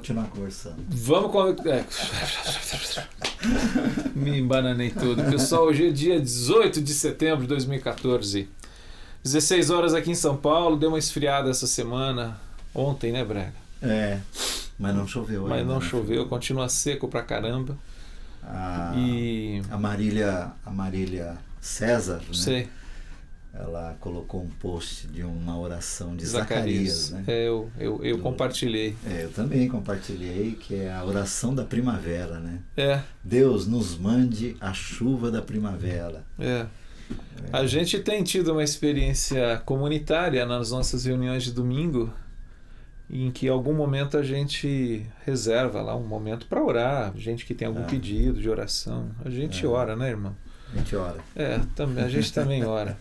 continuar conversando. Me embananei todo. Pessoal, hoje é dia 18 de setembro de 2014. 16 horas aqui em São Paulo. Deu uma esfriada essa semana. Ontem, né, Brega? Mas não choveu. Mas ainda, não choveu. Continua seco pra caramba. A Marília César, né? Sei. Ela colocou um post de uma oração de Zacarias, né? Eu compartilhei. Eu também compartilhei, que é a oração da primavera, né? Deus nos mande a chuva da primavera. A gente tem tido uma experiência comunitária nas nossas reuniões de domingo, em que em algum momento a gente reserva lá um momento para orar, gente que tem algum pedido de oração. A gente ora, né, irmão? A gente ora. A gente também ora.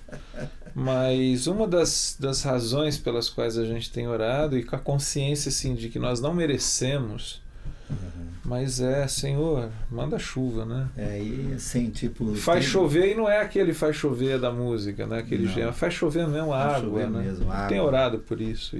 Mas uma das razões pelas quais a gente tem orado, e com a consciência assim, de que nós não merecemos, mas Senhor, manda chuva, né? E assim, tipo... Faz chover, e não é aquele faz chover da música, né? Aquele gênero, faz chover mesmo água, né? Mesmo, água. Tem orado por isso.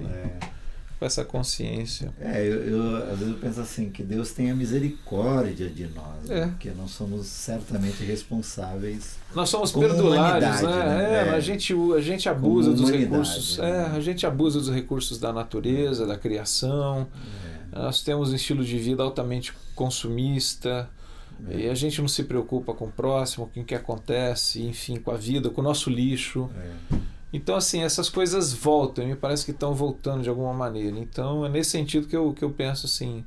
Com essa consciência. Às vezes eu penso assim, que Deus tenha misericórdia de nós, né? Porque nós somos certamente responsáveis. Nós somos perdulários, né? A gente abusa dos recursos. Né? A gente abusa dos recursos da natureza, da criação. Nós temos um estilo de vida altamente consumista. E a gente não se preocupa com o próximo, com o que acontece, enfim, com a vida, com o nosso lixo. Então, assim, essas coisas voltam, me parece que estão voltando de alguma maneira. Então, é nesse sentido que eu penso assim,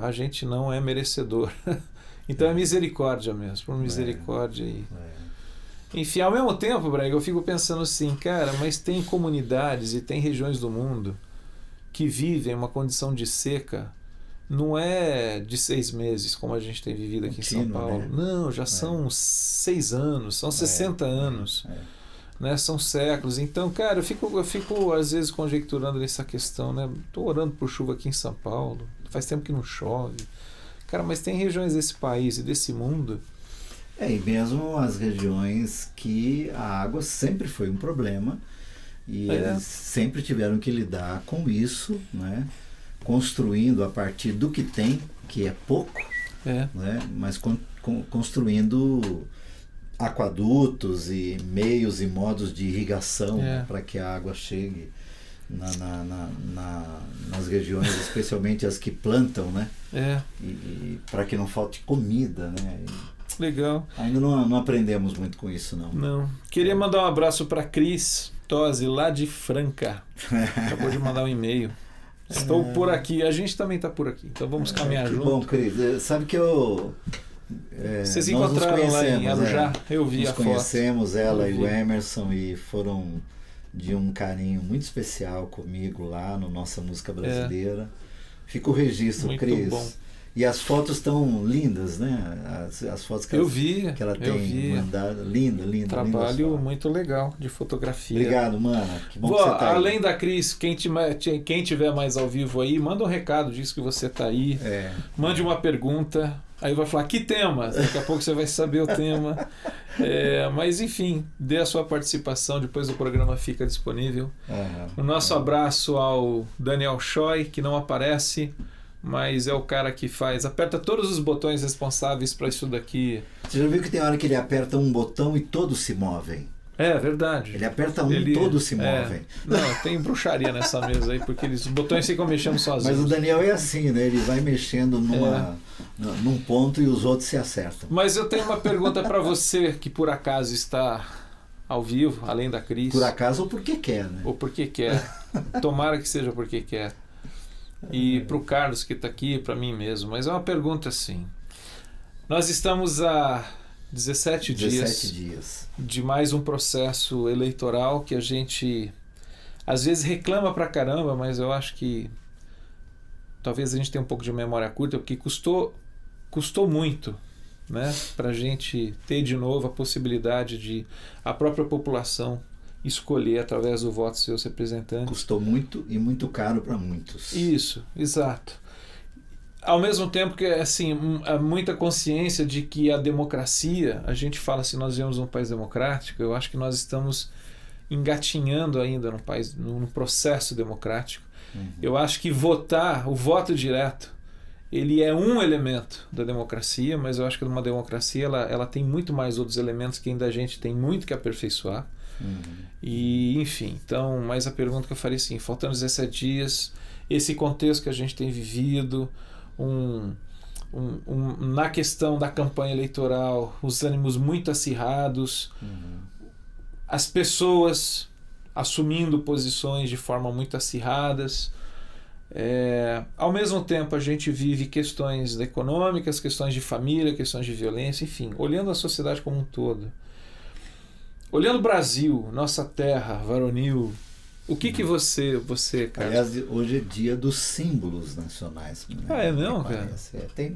a gente não é merecedor. Então, é misericórdia mesmo, por misericórdia. Enfim, ao mesmo tempo, Brega, eu fico pensando assim, cara, mas tem comunidades e tem regiões do mundo que vivem uma condição de seca, não é de 6 meses, como a gente tem vivido aqui em São Paulo. Né? Não, já são 6 anos, são 60 anos. Né, são séculos. Então, cara, eu fico às vezes conjecturando nessa questão, né? Estou orando por chuva aqui em São Paulo, faz tempo que não chove. Cara, mas tem regiões desse país e desse mundo. E mesmo as regiões que a água sempre foi um problema e eles sempre tiveram que lidar com isso, né? Construindo a partir do que tem, que é pouco, né? Mas construindo aquadutos e meios e modos de irrigação para que a água chegue nas regiões, especialmente as que plantam, né? E para que não falte comida, né? Legal. Ainda não aprendemos muito com isso, não. Não. Queria mandar um abraço para Cris Tosi, lá de Franca. Acabou de mandar um e-mail. Estou por aqui. A gente também está por aqui. Então vamos caminhar junto. Bom, Cris. Sabe que vocês encontraram lá em Arujá? Eu vi a foto. Nós conhecemos ela e o Emerson e foram de um carinho muito especial comigo lá no Nossa Música Brasileira. Fica o registro, muito Cris. Bom. E as fotos estão lindas, né? As fotos que ela tem mandado. Linda. Trabalho muito legal de fotografia. Obrigado, mana. Que bom que você tá aí. Além da Cris, quem tiver mais ao vivo aí, manda um recado, diz que você tá aí. Mande uma pergunta. Aí vai falar, que tema? Daqui a pouco você vai saber o tema. Mas enfim, dê a sua participação, depois o programa fica disponível. O nosso abraço ao Daniel Choi, que não aparece, mas é o cara que aperta todos os botões responsáveis para isso daqui. Você já viu que tem hora que ele aperta um botão e todos se movem? É verdade. Ele aperta e todos se movem. Não, tem bruxaria nessa mesa aí, porque os botões ficam mexendo sozinhos. Mas o Daniel é assim, né? Ele vai mexendo num ponto e os outros se acertam. Mas eu tenho uma pergunta para você que por acaso está ao vivo, além da Cris. Por acaso ou porque quer, né? Ou porque quer. Tomara que seja porque quer. E para o Carlos que está aqui, para mim mesmo. Mas é uma pergunta assim. Nós estamos há 17 dias de mais um processo eleitoral que a gente às vezes reclama pra caramba, mas eu acho que talvez a gente tenha um pouco de memória curta, porque custou muito, né, pra gente ter de novo a possibilidade de a própria população escolher através do voto seus representantes. Custou muito e muito caro para muitos. Isso, exato. Ao mesmo tempo que assim, há muita consciência de que a democracia, a gente fala assim, nós vivemos um país democrático, eu acho que nós estamos engatinhando ainda num processo democrático, Eu acho que o voto direto, ele é um elemento da democracia, mas eu acho que uma democracia ela tem muito mais outros elementos que ainda a gente tem muito que aperfeiçoar. E, enfim, então, mas a pergunta que eu faria assim, faltando 17 dias, esse contexto que a gente tem vivido, na questão da campanha eleitoral, os ânimos muito acirrados, as pessoas assumindo posições de forma muito acirradas. Ao mesmo tempo a gente vive questões econômicas, questões de família, questões de violência, enfim, olhando a sociedade como um todo. Olhando o Brasil, nossa terra varonil, o que você, cara? Aliás, hoje é dia dos símbolos nacionais. Né? É mesmo, cara? Tem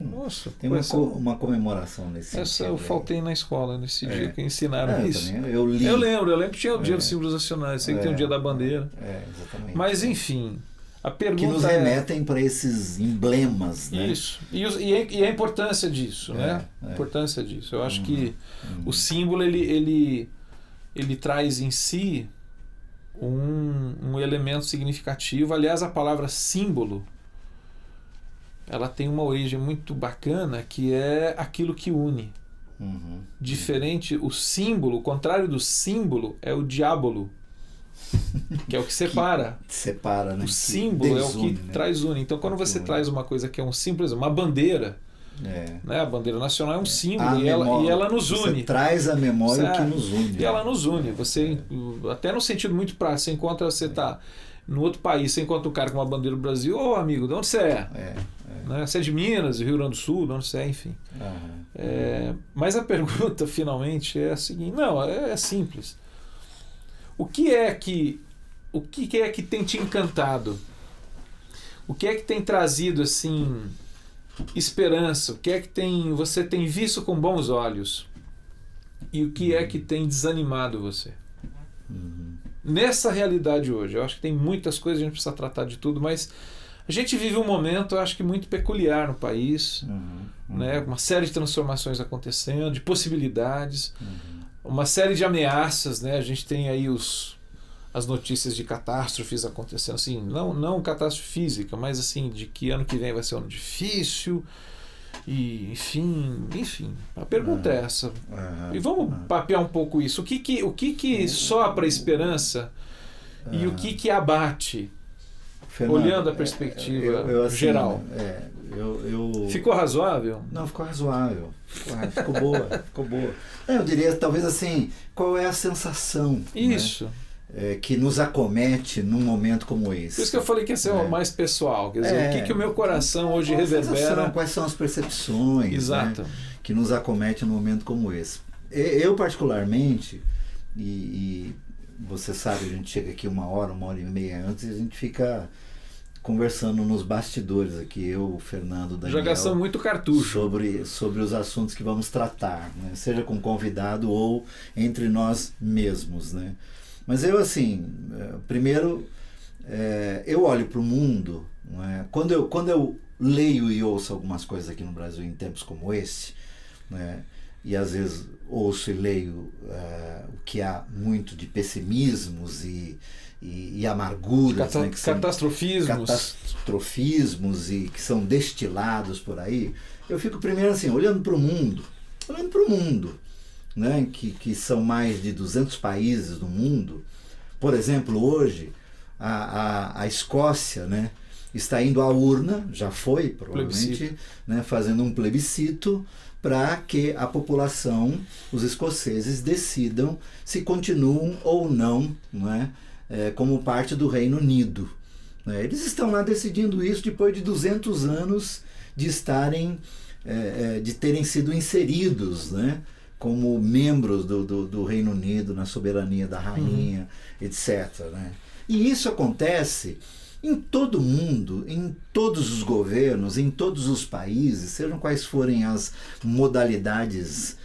uma comemoração nesse sentido. Eu faltei na escola nesse dia que ensinaram isso. Eu li. Eu lembro que tinha o dia dos símbolos nacionais, sei que tem o dia da bandeira. Exatamente. Mas, enfim, a pergunta que nos remetem para esses emblemas, né? Isso. E a importância disso, né? A importância disso. Eu acho que o símbolo, ele traz em si um elemento significativo. Aliás, a palavra símbolo, ela tem uma origem muito bacana, que é aquilo que une. Diferente, o símbolo, o contrário do símbolo é o diábolo, que é o que separa. Separa, né? O símbolo é o que traz une. Então, quando você traz uma coisa que é um símbolo, uma bandeira, né? A bandeira nacional é um símbolo e ela nos une. Você traz a memória que nos une. E ela nos une. Você, até no sentido muito prático, você está no outro país, você encontra um cara com uma bandeira do Brasil, amigo, de onde você é? Né? Você é de Minas, Rio Grande do Sul, de onde você é, enfim. Mas a pergunta, finalmente, é a seguinte, é simples. O que é que tem te encantado? O que é que tem trazido, assim, esperança? O que é que você tem visto com bons olhos? E o que é que tem desanimado você? Nessa realidade hoje, eu acho que tem muitas coisas, a gente precisa tratar de tudo, mas a gente vive um momento, eu acho que muito peculiar no país, né? Uma série de transformações acontecendo, de possibilidades, uma série de ameaças, né? A gente tem aí as notícias de catástrofes acontecendo, assim, não catástrofe física, mas assim, de que ano que vem vai ser um ano difícil, e enfim, a pergunta é essa. E vamos papear um pouco isso. O que sopra a esperança e o que abate, Fernando, olhando a perspectiva geral? Ficou razoável? Não, ficou razoável. Ficou boa. Eu diria, talvez assim, qual é a sensação? Isso. Né? Que nos acomete num momento como esse. Por isso que eu falei que esse é o mais pessoal. Quer dizer, o que o meu coração hoje reverbera. Quais são as percepções, exato, né, que nos acomete num momento como esse. Eu particularmente, e você sabe, a gente chega aqui uma hora e meia antes e a gente fica conversando nos bastidores aqui, eu, o Fernando, o Daniel. Já gastamos muito cartucho. Sobre os assuntos que vamos tratar, né, seja com convidado ou entre nós mesmos, né. Mas eu, assim, primeiro, eu olho para o mundo, né? Quando eu leio e ouço algumas coisas aqui no Brasil em tempos como esse, né? E às vezes ouço e leio o que há muito de pessimismos e amarguras, né? Catastrofismos e que são destilados por aí, eu fico primeiro assim, olhando para o mundo, né, que são mais de 200 países no mundo. Por exemplo, hoje a Escócia, né, está indo à urna, já foi provavelmente, né, fazendo um plebiscito para que a população, os escoceses, decidam se continuam ou não, né, como parte do Reino Unido. Né. Eles estão lá decidindo isso depois de 200 anos de terem sido inseridos, né, como membros do Reino Unido, na soberania da rainha, etc. Né? E isso acontece em todo o mundo, em todos os governos, em todos os países, sejam quais forem as modalidades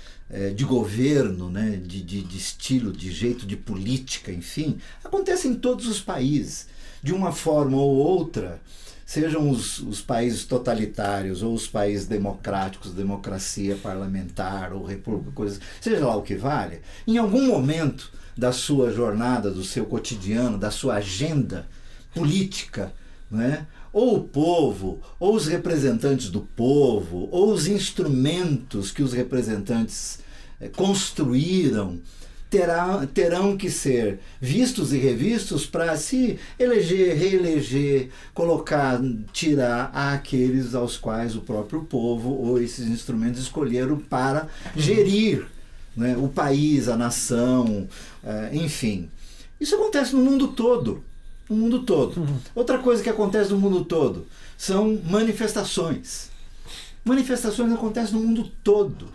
de governo, né? de estilo, de jeito, de política, enfim, acontece em todos os países. De uma forma ou outra, sejam os países totalitários ou os países democráticos, democracia parlamentar ou república, coisas, seja lá o que vale, em algum momento da sua jornada, do seu cotidiano, da sua agenda política, né? Ou o povo, ou os representantes do povo, ou os instrumentos que os representantes construíram, terão que ser vistos e revistos para se eleger, reeleger, colocar, tirar aqueles aos quais o próprio povo ou esses instrumentos escolheram para gerir, né, o país, a nação, enfim. Isso acontece no mundo todo. No mundo todo. Outra coisa que acontece no mundo todo são manifestações. Manifestações acontecem no mundo todo.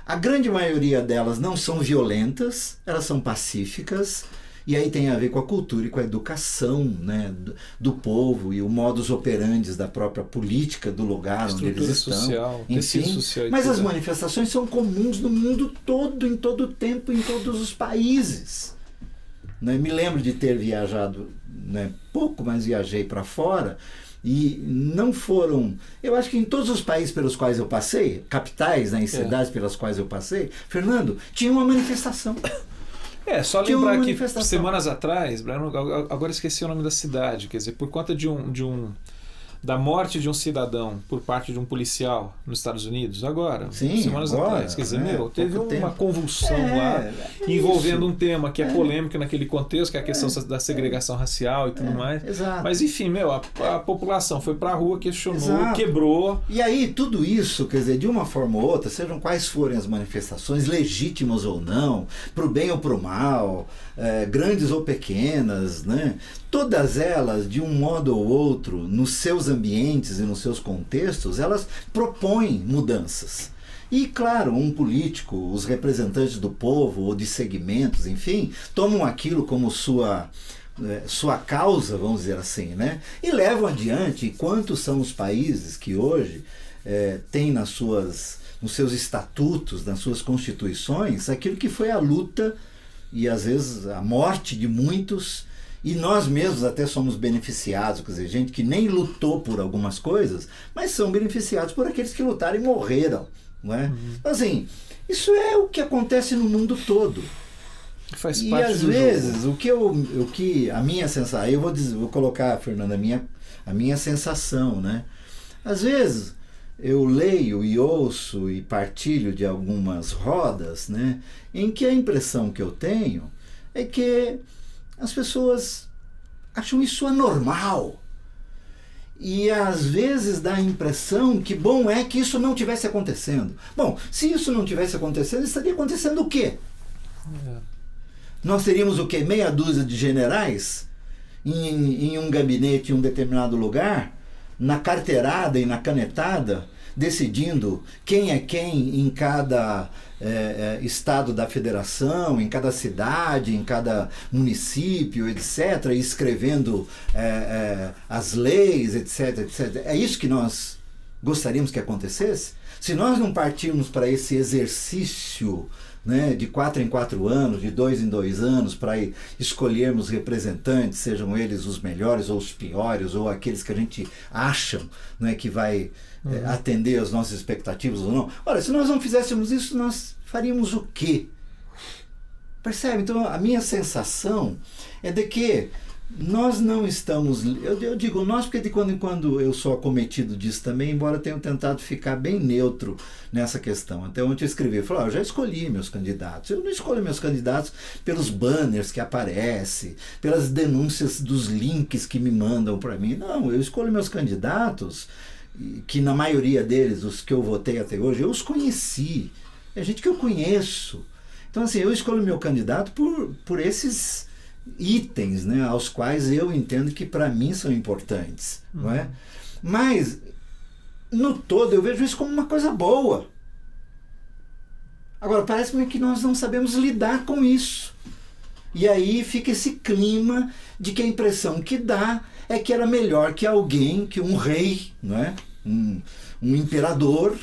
A grande maioria delas não são violentas, elas são pacíficas, e aí tem a ver com a cultura e com a educação, né, do povo e o modus operandi da própria política do lugar onde eles estão. Social, enfim, social, mas as manifestações são comuns no mundo todo, em todo o tempo, em todos os países. Né? Me lembro de ter viajado, né, pouco, mas viajei para fora. E não foram... Eu acho que em todos os países pelos quais eu passei, capitais, né, em cidades pelas quais eu passei, Fernando, tinha uma manifestação. Só lembrar que semanas atrás, agora esqueci o nome da cidade, quer dizer, por conta da morte de um cidadão por parte de um policial nos Estados Unidos, agora, semanas atrás. Quer dizer, teve uma convulsão lá, envolvendo um tema que é polêmico naquele contexto, que é a questão da segregação racial e tudo mais. Exato. Mas, enfim, a população foi para a rua, questionou, quebrou. E aí, tudo isso, quer dizer, de uma forma ou outra, sejam quais forem as manifestações, legítimas ou não, para o bem ou para o mal, grandes ou pequenas, né? Todas elas, de um modo ou outro, nos seus ambientes e nos seus contextos, elas propõem mudanças. E, claro, um político, os representantes do povo ou de segmentos, enfim, tomam aquilo como sua causa, vamos dizer assim, né? E levam adiante. Quantos são os países que hoje têm nos seus estatutos, nas suas constituições, aquilo que foi a luta e, às vezes, a morte de muitos. E nós mesmos até somos beneficiados, quer dizer, gente que nem lutou por algumas coisas, mas são beneficiados por aqueles que lutaram e morreram, não é? Então, assim, isso é o que acontece no mundo todo. Faz e parte às do vezes, jogo. a minha sensação, aí eu vou colocar, Fernando, a minha sensação, né? Às vezes eu leio e ouço e partilho de algumas rodas, né, em que a impressão que eu tenho é que as pessoas acham isso anormal. E às vezes dá a impressão que bom é que isso não tivesse acontecendo. Bom, se isso não tivesse acontecendo, estaria acontecendo o quê? Nós teríamos o quê? Meia dúzia de generais em um gabinete em um determinado lugar, na carteirada e na canetada, decidindo quem é quem em cada estado da federação, em cada cidade, em cada município, etc., e escrevendo as leis, etc., etc. É isso que nós gostaríamos que acontecesse? Se nós não partirmos para esse exercício, né, de 4 em 4 anos, de 2 em 2 anos, para escolhermos representantes, sejam eles os melhores ou os piores, ou aqueles que a gente acha, né, que vai atender às nossas expectativas ou não. Olha, se nós não fizéssemos isso, nós faríamos o quê? Percebe? Então, a minha sensação é de que nós não estamos... Eu digo nós porque de quando em quando eu sou acometido disso também, embora tenha tentado ficar bem neutro nessa questão. Até ontem eu escrevi, eu falei, eu já escolhi meus candidatos. Eu não escolho meus candidatos pelos banners que aparecem, pelas denúncias dos links que me mandam para mim. Não, eu escolho meus candidatos, que na maioria deles, os que eu votei até hoje, eu os conheci. É gente que eu conheço. Então, assim, eu escolho meu candidato por esses itens, né, aos quais eu entendo que para mim são importantes, não é? Mas no todo eu vejo isso como uma coisa boa. Agora parece-me que nós não sabemos lidar com isso, e aí fica esse clima de que a impressão que dá é que era melhor que alguém, que um rei, não é? um imperador,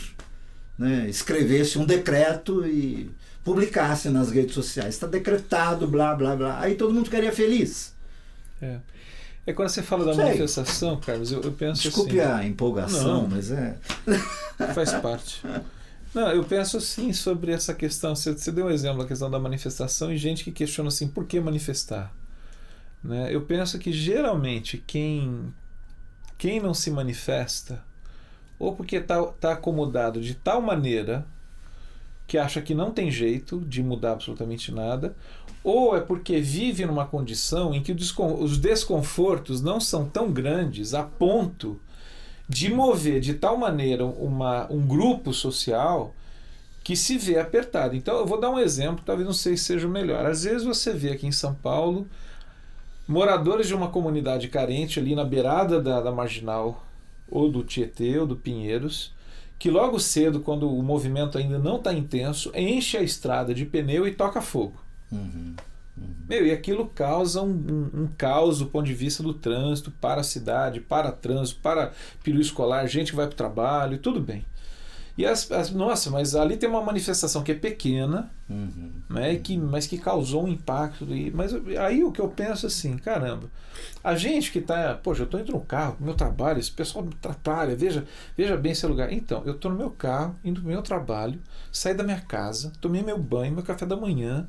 né, escrevesse um decreto e publicasse nas redes sociais, está decretado, blá, blá, blá. Aí todo mundo ficaria feliz. Quando você fala da manifestação, Carlos, eu penso Desculpe assim... a empolgação, mas faz parte. Não, eu penso assim sobre essa questão, você deu um exemplo da questão da manifestação e gente que questiona assim, por que manifestar? Né? Eu penso que geralmente quem quem não se manifesta, ou porque tá acomodado de tal maneira que acha que não tem jeito de mudar absolutamente nada, ou é porque vive numa condição em que os desconfortos não são tão grandes a ponto de mover de tal maneira um grupo social que se vê apertado. Então eu vou dar um exemplo, talvez não sei se seja o melhor. Às vezes você vê aqui em São Paulo moradores de uma comunidade carente ali na beirada da Marginal, ou do Tietê, ou do Pinheiros, que logo cedo, quando o movimento ainda não está intenso, enche a estrada de pneu e toca fogo. E aquilo causa um caos do ponto de vista do trânsito, para a cidade, para trânsito, para período escolar, gente que vai para o trabalho, tudo bem. E nossa, mas ali tem uma manifestação que é pequena, né, mas que causou um impacto. Mas aí o que eu penso assim, caramba, a gente que está, poxa, eu estou indo no carro, no meu trabalho, esse pessoal me atrapalha, veja bem esse lugar. Então, eu estou no meu carro, indo para o meu trabalho, saí da minha casa, tomei meu banho, meu café da manhã,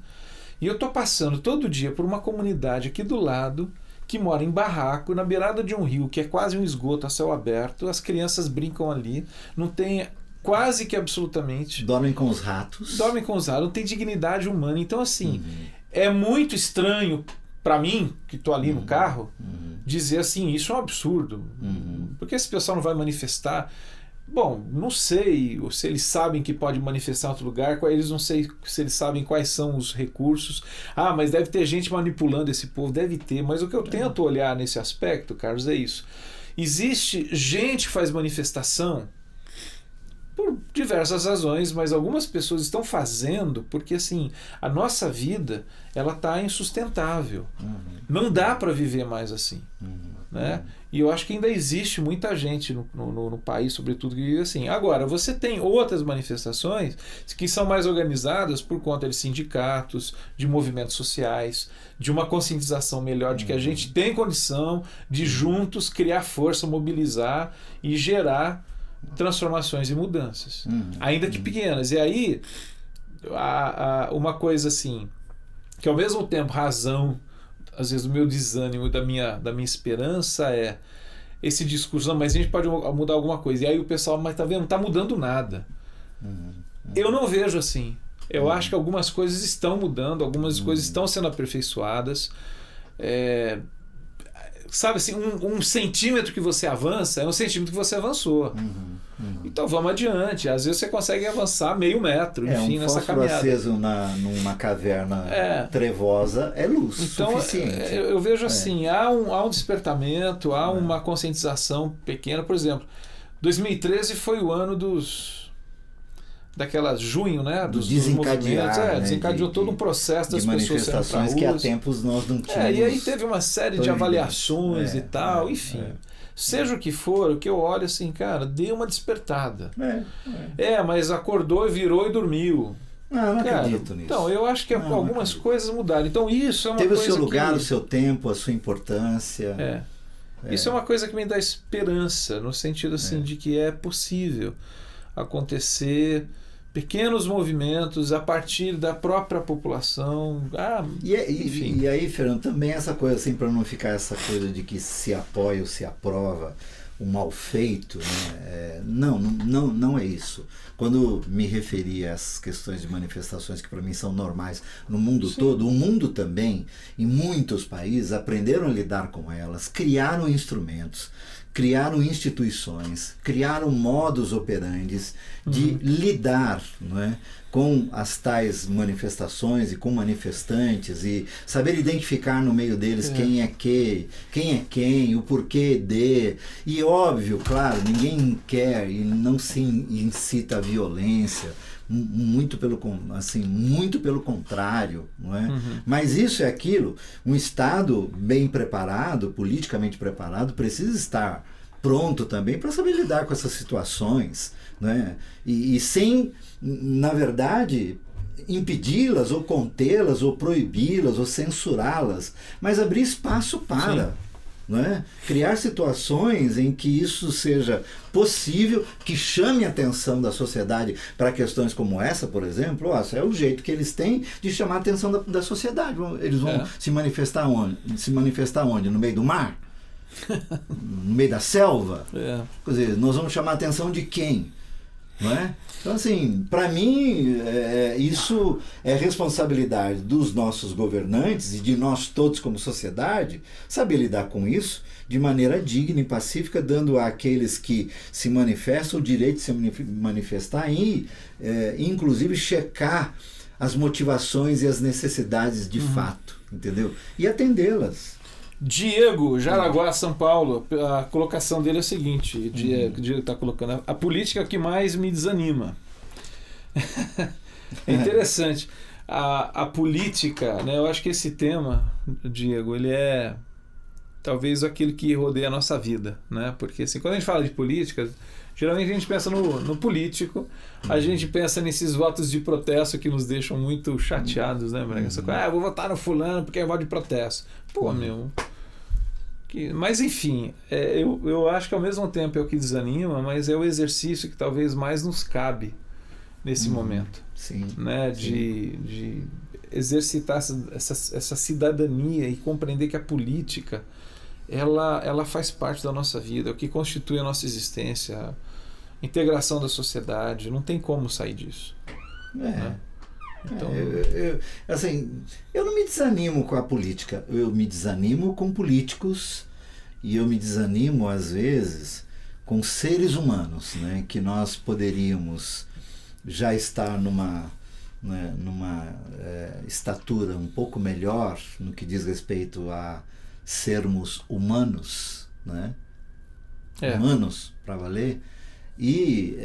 e eu estou passando todo dia por uma comunidade aqui do lado, que mora em barraco, na beirada de um rio, que é quase um esgoto a céu aberto, as crianças brincam ali, não tem... quase que absolutamente. Dormem com os ratos. Não tem dignidade humana. Então, assim, é muito estranho para mim, que estou ali no carro, dizer assim, isso é um absurdo. Porque esse pessoal não vai manifestar. Bom, não sei se eles sabem que pode manifestar em outro lugar, eles não sei se eles sabem quais são os recursos. Ah, mas deve ter gente manipulando esse povo, deve ter. Mas o que eu tento olhar nesse aspecto, Carlos, é isso. Existe gente que faz manifestação por diversas razões, mas algumas pessoas estão fazendo porque assim, a nossa vida ela está insustentável. Não dá para viver mais assim. Né? E eu acho que ainda existe muita gente no país, sobretudo, que vive assim. Agora, você tem outras manifestações que são mais organizadas por conta de sindicatos, de movimentos sociais, de uma conscientização melhor de que a gente tem condição de juntos criar força, mobilizar e gerar transformações e mudanças, ainda que pequenas. E aí, uma coisa assim, que ao mesmo tempo razão, às vezes o meu desânimo da minha esperança é esse discurso, não, mas a gente pode mudar alguma coisa. E aí o pessoal, mas tá vendo, não tá mudando nada. Eu não vejo assim. Eu acho que algumas coisas estão mudando, algumas coisas estão sendo aperfeiçoadas. Sabe assim, um centímetro que você avança é um centímetro que você avançou. Então vamos adiante. Às vezes você consegue avançar meio metro, enfim, nessa caminhada. Aceso numa caverna trevosa é luz suficiente. Eu vejo assim, há um despertamento, há uma conscientização pequena. Por exemplo, 2013 foi o ano daquelas junho, né, dos movimentos, desencadeou todo um processo das pessoas saindo para ruas, que há tempos nós não tínhamos. E aí teve uma série de avaliações e tal, enfim. Seja o que for, o que eu olho assim, cara, deu uma despertada. Mas acordou, virou e dormiu. Não acredito nisso. Então, eu acho que algumas coisas mudaram. Então, isso é uma coisa coisa Teve o seu lugar, o seu tempo, a sua importância. Isso é uma coisa que me dá esperança, no sentido assim de que é possível acontecer pequenos movimentos a partir da própria população. Enfim. E aí, Fernando, também essa coisa assim, para não ficar essa coisa de que se apoia ou se aprova o mal feito, né? Não é isso. Quando me referi a essas questões de manifestações que para mim são normais no mundo todo, o mundo também, em muitos países, aprenderam a lidar com elas, criaram instrumentos, criaram instituições, criaram modus operandi de lidar, não é, com as tais manifestações e com manifestantes e saber identificar no meio deles quem é quem, o porquê de. E óbvio, claro, ninguém quer e não se incita a violência, muito pelo contrário, não é? Mas isso é aquilo, um Estado bem preparado, politicamente preparado, precisa estar pronto também para saber lidar com essas situações, né? E sem, na verdade, impedi-las ou contê-las ou proibi-las ou censurá-las, mas abrir espaço para... Não é? Criar situações em que isso seja possível, que chame a atenção da sociedade para questões como essa, por exemplo. É o jeito que eles têm de chamar a atenção da sociedade. Eles vão se manifestar onde? No meio do mar? no meio da selva. Quer dizer, nós vamos chamar a atenção de quem? Não é? Então, assim, para mim, isso é responsabilidade dos nossos governantes e de nós todos como sociedade saber lidar com isso de maneira digna e pacífica, dando àqueles que se manifestam o direito de se manifestar e, inclusive, checar as motivações e as necessidades de fato, entendeu? E atendê-las. Diego, Jaraguá, São Paulo, a colocação dele é a seguinte, o Diego está colocando, a política que mais me desanima. É interessante. A política, né, eu acho que esse tema, Diego, ele é talvez aquilo que rodeia a nossa vida, né? Porque assim, quando a gente fala de política, geralmente a gente pensa no político, a gente pensa nesses votos de protesto que nos deixam muito chateados, né, Braga? Eu vou votar no fulano porque é voto de protesto. Pô, meu... Mas enfim, eu acho que ao mesmo tempo é o que desanima, mas é o exercício que talvez mais nos cabe nesse momento. Sim. Né? De exercitar essa cidadania e compreender que a política ela faz parte da nossa vida, é o que constitui a nossa existência, a integração da sociedade, não tem como sair disso. Né? Então... eu não me desanimo com a política, eu me desanimo com políticos e eu me desanimo às vezes com seres humanos, né, que nós poderíamos já estar numa estatura um pouco melhor no que diz respeito a sermos humanos, né? Humanos para valer. E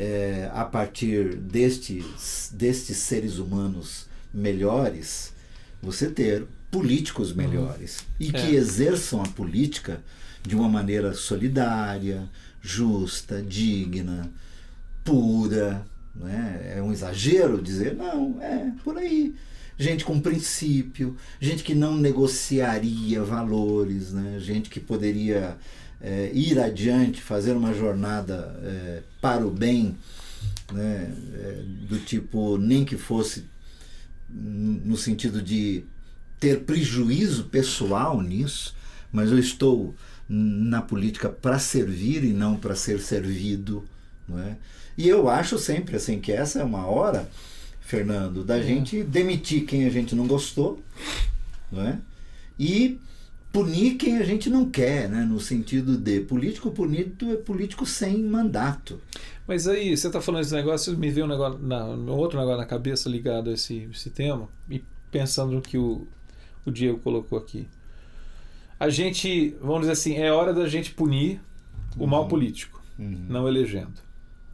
a partir destes seres humanos melhores, você ter políticos melhores e que exerçam a política de uma maneira solidária, justa, digna, pura. Né? É um exagero dizer, não, é por aí. Gente com princípio, gente que não negociaria valores, né? Gente que poderia ir adiante, fazer uma jornada para o bem, né? Do tipo, nem que fosse no sentido de ter prejuízo pessoal nisso, mas eu estou na política para servir e não para ser servido. Não é? E eu acho sempre assim que essa é uma hora, Fernando, da gente demitir quem a gente não gostou, não é? E punir quem a gente não quer, né? No sentido de político punido é político sem mandato. Mas aí, você está falando desse negócio, me veio outro negócio na cabeça ligado a esse tema, e pensando no que o Diego colocou aqui. A gente, vamos dizer assim, é hora da gente punir o mal político, não elegendo.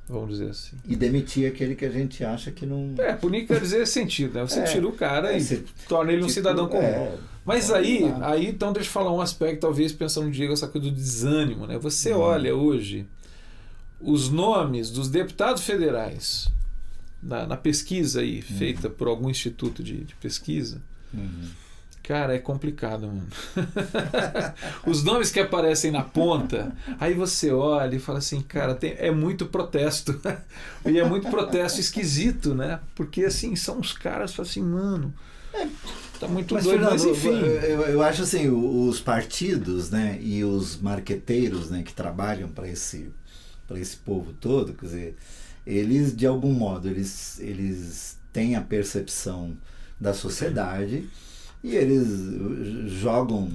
Vamos dizer assim. E demitir aquele que a gente acha que não... punir quer dizer sentido, né? Você tira o cara e torna ele um cidadão comum. Mas aí, então deixa eu falar um aspecto, talvez pensando no Diego, essa coisa do desânimo, né? Você olha hoje os nomes dos deputados federais na pesquisa aí, feita por algum instituto de pesquisa. Cara, é complicado, mano. Os nomes que aparecem na ponta, aí você olha e fala assim, cara, é muito protesto. E é muito protesto esquisito, né? Porque, assim, são os caras, falam assim, mano, tá muito doido, Fernando, mas enfim. Eu acho assim, os partidos, né, e os marqueteiros, né, que trabalham para esse povo todo, quer dizer, eles, de algum modo, eles têm a percepção da sociedade e eles jogam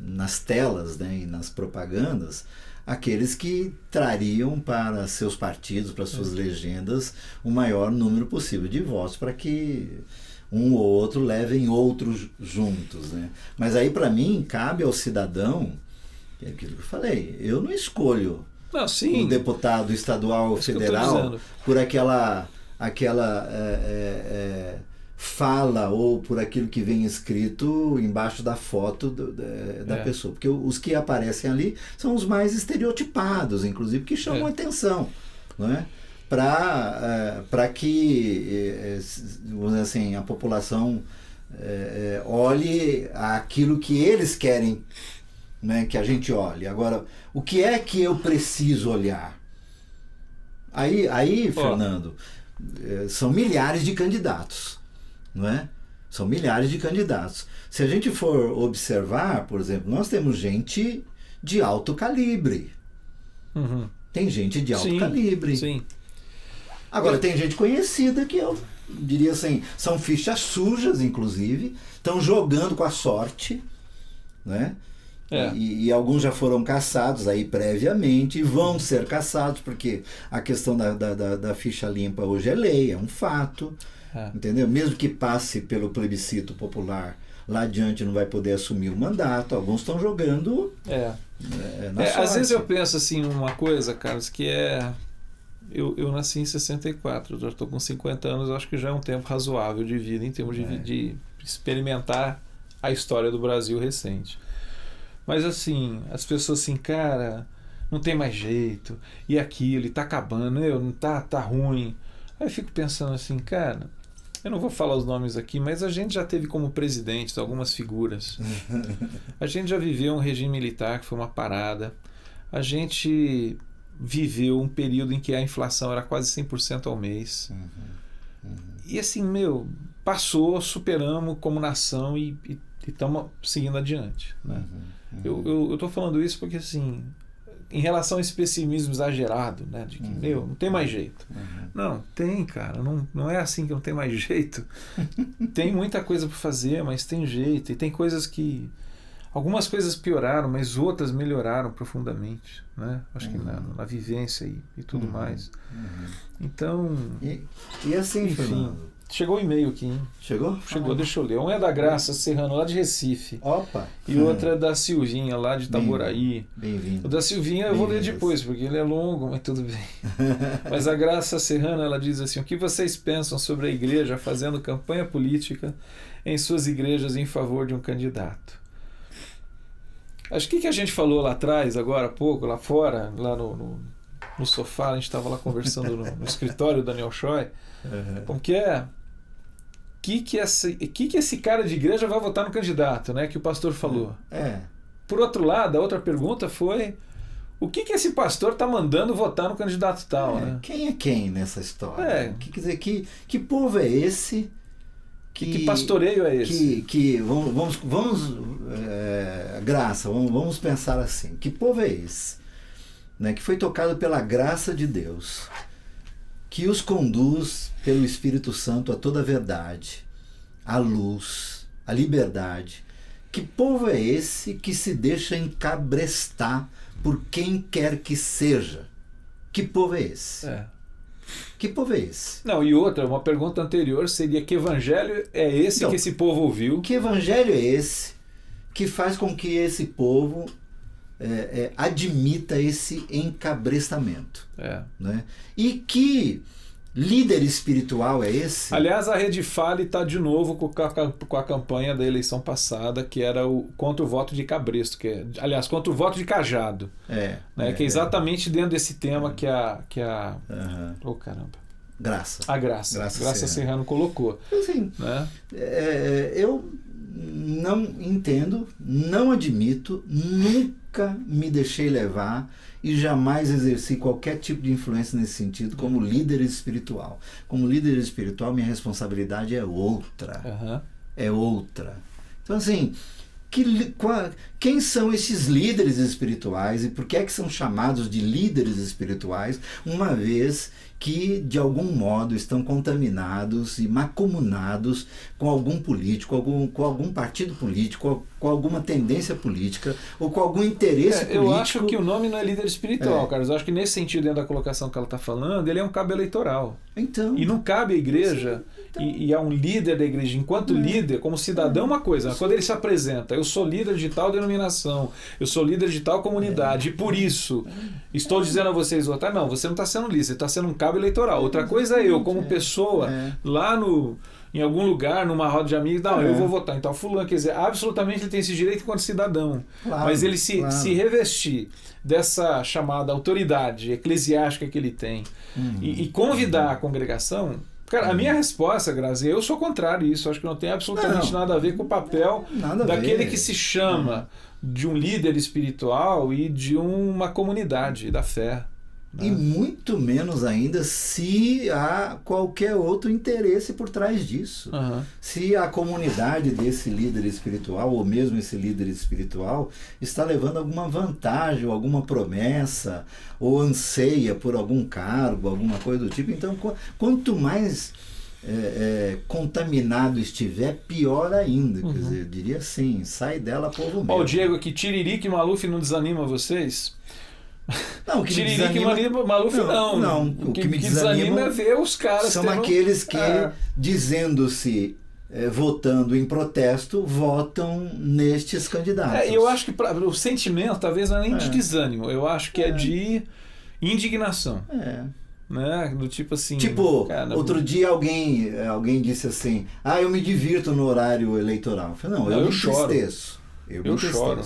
nas telas, né, e nas propagandas aqueles que trariam para seus partidos, para suas legendas, o maior número possível de votos para que um ou outro levem outros juntos, né? Mas aí, para mim, cabe ao cidadão, é aquilo que eu falei, eu não escolho um deputado estadual ou federal por aquela fala ou por aquilo que vem escrito embaixo da foto da pessoa. Porque os que aparecem ali são os mais estereotipados, inclusive, que chamam atenção, não é? Para que vamos dizer assim, a população olhe aquilo que eles querem, né, que a gente olhe. Agora, o que é que eu preciso olhar? Aí Fernando, são milhares de candidatos, não é? São milhares de candidatos. Se a gente for observar, por exemplo, nós temos gente de alto calibre. Uhum. Tem gente de alto calibre. Sim. Agora, tem gente conhecida que eu diria assim, são fichas sujas, inclusive, estão jogando com a sorte, né? E alguns já foram caçados aí previamente e vão ser caçados, porque a questão da ficha limpa hoje é lei, é um fato, entendeu? Mesmo que passe pelo plebiscito popular, lá adiante não vai poder assumir o mandato, alguns estão jogando na sorte. Às vezes eu penso assim, uma coisa, Carlos, que eu nasci em 64, já estou com 50 anos, acho que já é um tempo razoável de vida em termos de experimentar a história do Brasil recente. Mas assim, as pessoas assim, cara, não tem mais jeito, e aquilo, e tá acabando, não tá ruim. Aí eu fico pensando assim, cara, eu não vou falar os nomes aqui, mas a gente já teve como presidentes algumas figuras. A gente já viveu um regime militar que foi uma parada. A gente viveu um período em que a inflação era quase 100% ao mês. E assim, passou, superamos como nação e estamos seguindo adiante, né? Eu tô falando isso porque, assim, em relação a esse pessimismo exagerado, né, de que, não tem mais jeito. Não, tem, cara, não é assim que não tem mais jeito. Tem muita coisa para fazer, mas tem jeito. E tem coisas que... Algumas coisas pioraram, mas outras melhoraram profundamente, né? Acho que na vivência e tudo mais. Então... E assim, enfim, Fernando? chegou o e-mail aqui, hein? Chegou? Deixa eu ler. Um é da Graça Serrano, lá de Recife. Opa! E outra é da Silvinha, lá de Itaboraí. Bem-vindo. O da Silvinha eu vou ler depois, porque ele é longo, mas tudo bem. Mas a Graça Serrano, ela diz assim: o que vocês pensam sobre a igreja fazendo campanha política em suas igrejas em favor de um candidato? Acho que a gente falou lá atrás, agora há pouco, lá fora, lá no sofá, a gente estava lá conversando no escritório do Daniel Choi, como que é? Que esse cara de igreja vai votar no candidato, né? Que o pastor falou. Por outro lado, a outra pergunta foi: o que esse pastor está mandando votar no candidato tal, né? Quem é quem nessa história? Quer dizer, que povo é esse? Que pastoreio é esse? Graça, vamos pensar assim. Que povo é esse? Né, que foi tocado pela graça de Deus, que os conduz pelo Espírito Santo a toda a verdade, a luz, a liberdade. Que povo é esse que se deixa encabrestar por quem quer que seja? Que povo é esse? Que povo é esse? Não, e outra, uma pergunta anterior seria: que evangelho é esse então, que esse povo ouviu? Que evangelho é esse que faz com que esse povo admita esse encabrestamento? Né? E que líder espiritual é esse? Aliás, a Rede Fale está de novo com a campanha da eleição passada, que era contra o voto de cabresto, contra o voto de cajado, que é exatamente dentro desse tema que a oh, caramba, Graça. A Graça Serrano colocou. Assim, né? Eu não entendo, não admito, nunca me deixei levar e jamais exerci qualquer tipo de influência nesse sentido como líder espiritual. Como líder espiritual, minha responsabilidade é outra. É outra. Então, assim, quem são esses líderes espirituais e por que é que são chamados de líderes espirituais, uma vez que de algum modo estão contaminados e macunados com algum político, com algum partido político, com alguma tendência política ou com algum interesse político? Eu acho que o nome não é líder espiritual, Carlos. Eu acho que nesse sentido, dentro da colocação que ela está falando, ele é um cabo eleitoral. Então, e não cabe à igreja, e é um líder da igreja, enquanto líder, como cidadão, uma coisa. Quando ele se apresenta: eu sou líder de tal denominação, eu sou líder de tal comunidade, e por isso estou dizendo a vocês votar. Não, você não está sendo líder, você está sendo um cabo eleitoral. Outra coisa é eu, como pessoa, lá em algum lugar, numa roda de amigos, eu vou votar. Então, fulano, quer dizer, absolutamente ele tem esse direito enquanto cidadão. Mas ele se revestir dessa chamada autoridade eclesiástica que ele tem e convidar a congregação. Cara, a minha resposta, Grazi, eu sou contrário a isso. Acho que não tem absolutamente nada a ver com o papel daquele que se chama de um líder espiritual e de uma comunidade da fé. E muito menos ainda se há qualquer outro interesse por trás disso. Se a comunidade desse líder espiritual, ou mesmo esse líder espiritual, está levando alguma vantagem, ou alguma promessa, ou anseia por algum cargo, alguma coisa do tipo. Então, quanto mais contaminado estiver, pior ainda. Quer dizer, eu diria assim, sai dela, povo meu. Ó, o Diego aqui, Tiririca e Maluf não desanima vocês? Não, o que Tiririca e Maluf não. O que me desanima é ver os caras são aqueles que, dizendo-se votando em protesto, votam nestes candidatos. Eu acho que o sentimento talvez não é nem de desânimo, eu acho que é de indignação. Né? Do tipo assim... Tipo, outro dia alguém disse assim, eu me divirto no horário eleitoral. Eu falei, não, eu me entristeço. Eu choro.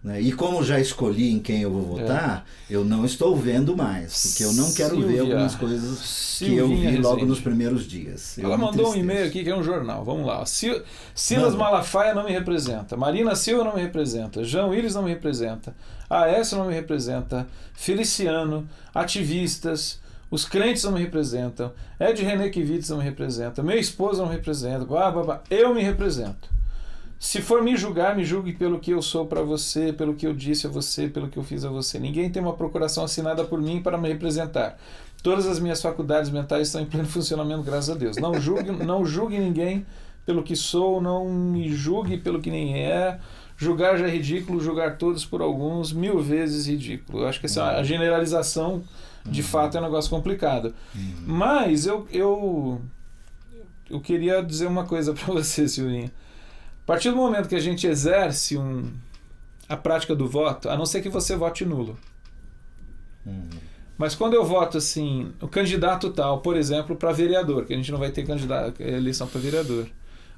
Né? E como já escolhi em quem eu vou votar, eu não estou vendo mais, porque eu não quero ver algumas coisas que eu vi logo nos primeiros dias. Ela mandou um e-mail aqui que é um jornal, vamos lá. Silas Malafaia não me representa, Marina Silva não me representa, João Willis não me representa, Aécio não me representa, Feliciano, ativistas, os crentes não me representam, Ed René Kivitz não me representa, meu esposo não me representa, eu me represento. Se for me julgar, me julgue pelo que eu sou para você, pelo que eu disse a você, pelo que eu fiz a você. Ninguém tem uma procuração assinada por mim para me representar. Todas as minhas faculdades mentais estão em pleno funcionamento, graças a Deus. Não julgue ninguém pelo que sou, não me julgue pelo que nem é. Julgar já é ridículo, julgar todos por alguns, 1000 vezes ridículo. Eu acho que essa generalização, de fato, é um negócio complicado. Mas eu queria dizer uma coisa para você, Silvinho. A partir do momento que a gente exerce a prática do voto, a não ser que você vote nulo. Mas quando eu voto assim, o candidato tal, por exemplo, para vereador, que a gente não vai ter eleição para vereador.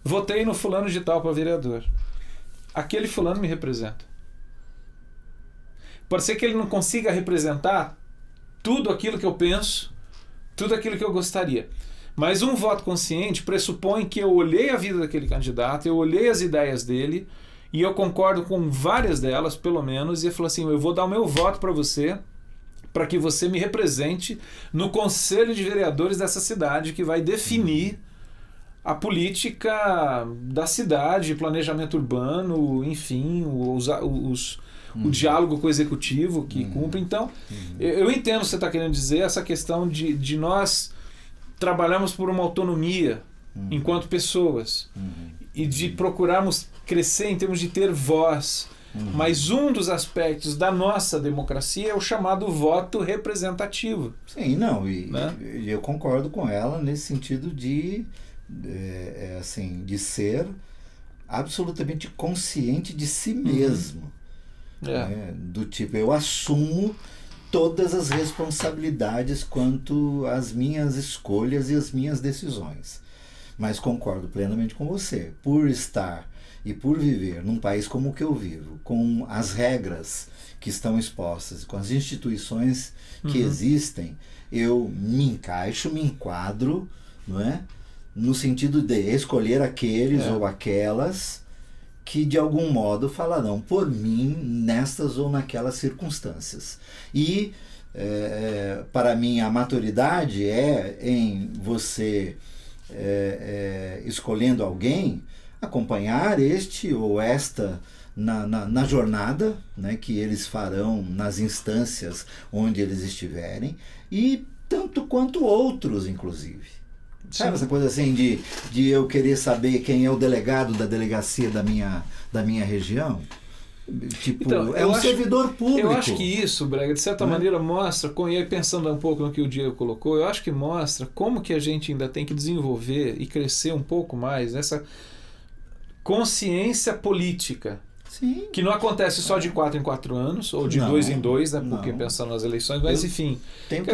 Votei no fulano de tal para vereador. Aquele fulano me representa. Pode ser que ele não consiga representar tudo aquilo que eu penso, tudo aquilo que eu gostaria. Mas um voto consciente pressupõe que eu olhei a vida daquele candidato, eu olhei as ideias dele e eu concordo com várias delas, pelo menos, e eu falo assim, eu vou dar o meu voto para você, para que você me represente no conselho de vereadores dessa cidade que vai definir a política da cidade, planejamento urbano, enfim, o diálogo com o executivo que cumpre. Então, eu entendo o que você está querendo dizer, essa questão de nós trabalharmos por uma autonomia enquanto pessoas e de procurarmos crescer em termos de ter voz. Mas um dos aspectos da nossa democracia é o chamado voto representativo. Sim, não, e eu concordo com ela nesse sentido de ser absolutamente consciente de si mesmo. Do tipo, eu assumo todas as responsabilidades quanto às minhas escolhas e às minhas decisões. Mas concordo plenamente com você. Por estar e por viver num país como o que eu vivo, com as regras que estão expostas, com as instituições que existem, eu me encaixo, me enquadro, não é? No sentido de escolher aqueles ou aquelas que de algum modo falarão por mim nestas ou naquelas circunstâncias. E para mim a maturidade é em você escolhendo alguém, acompanhar este ou esta na jornada, né, que eles farão nas instâncias onde eles estiverem, e tanto quanto outros, inclusive. Sabe essa coisa assim de eu querer saber quem é o delegado da delegacia da minha região? Tipo, então, servidor público. Eu acho que isso, Brega, de certa maneira mostra, pensando um pouco no que o Diego colocou, eu acho que mostra como que a gente ainda tem que desenvolver e crescer um pouco mais essa consciência política. Sim. Que não acontece só de 4 em 4 anos, ou de 2 em 2, né, porque pensando nas eleições, mas enfim. Tem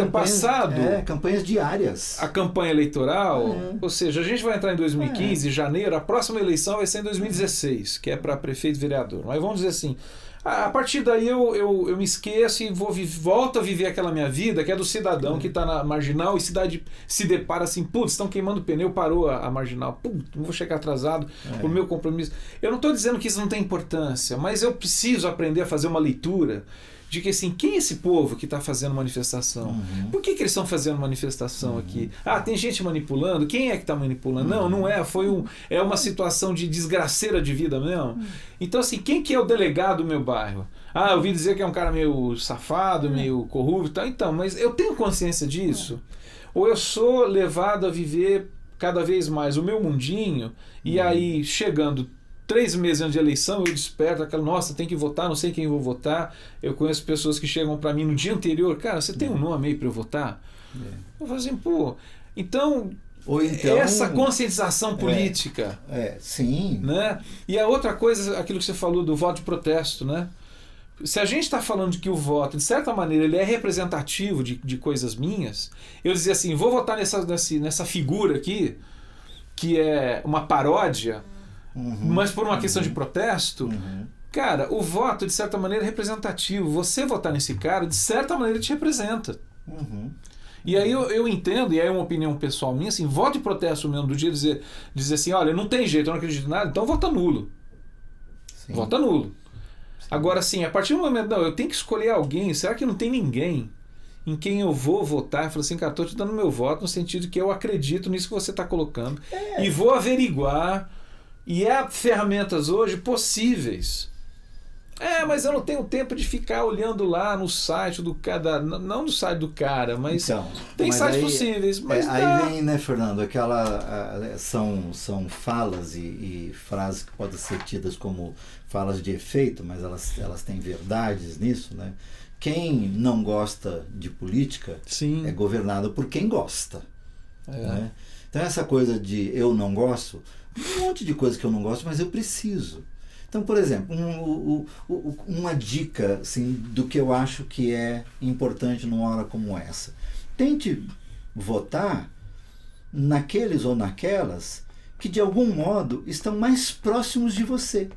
campanhas diárias. A campanha eleitoral, ou seja, a gente vai entrar em 2015, janeiro, a próxima eleição vai ser em 2016, que é para prefeito e vereador. Mas vamos dizer assim, a partir daí eu me esqueço e volto a viver aquela minha vida, que é do cidadão que está na marginal e cidade se depara assim, putz, estão queimando pneu, parou a marginal, putz, não vou chegar atrasado por meu compromisso. Eu não estou dizendo que isso não tem importância, mas eu preciso aprender a fazer uma leitura de que assim, quem é esse povo que está fazendo manifestação? Por que eles estão fazendo manifestação aqui? Ah, tem gente manipulando? Quem é que está manipulando? Não é, é uma situação de desgraceira de vida mesmo. Então assim, quem que é o delegado do meu bairro? Ah, eu ouvi dizer que é um cara meio safado, meio corrupto e tal. Então, mas eu tenho consciência disso? Ou eu sou levado a viver cada vez mais o meu mundinho e aí, chegando 3 meses antes de eleição, eu desperto aquela, nossa, tem que votar, não sei quem eu vou votar. Eu conheço pessoas que chegam para mim no dia anterior, cara, você tem um nome aí para eu votar? Eu falo assim, pô, então... Ou então, essa conscientização política. Sim. Né? E a outra coisa, aquilo que você falou do voto de protesto, né? Se a gente está falando de que o voto, de certa maneira, ele é representativo de coisas minhas, eu dizer assim, vou votar nessa figura aqui, que é uma paródia, mas por uma questão de protesto, cara, o voto, de certa maneira, é representativo. Você votar nesse cara, de certa maneira, te representa. E aí eu entendo, e aí é uma opinião pessoal minha, assim, voto de protesto mesmo, do dia dizer assim, olha, não tem jeito, eu não acredito em nada, então vota nulo. Sim. Vota nulo. Agora, sim, a partir do momento, não, eu tenho que escolher alguém, será que não tem ninguém em quem eu vou votar? Eu falo assim, cara, estou te dando meu voto no sentido que eu acredito nisso que você está colocando e vou averiguar, e há ferramentas hoje possíveis. Mas eu não tenho tempo de ficar olhando lá no site do cara, não no site do cara, mas então, tem sites possíveis. Mas aí vem, né, Fernando, são falas e frases que podem ser tidas como falas de efeito, mas elas têm verdades nisso, né? Quem não gosta de política é governado por quem gosta. Né? Então essa coisa de eu não gosto, um monte de coisa que eu não gosto, mas eu preciso. Então, por exemplo, uma dica assim, do que eu acho que é importante numa hora como essa. Tente votar naqueles ou naquelas que de algum modo estão mais próximos de você.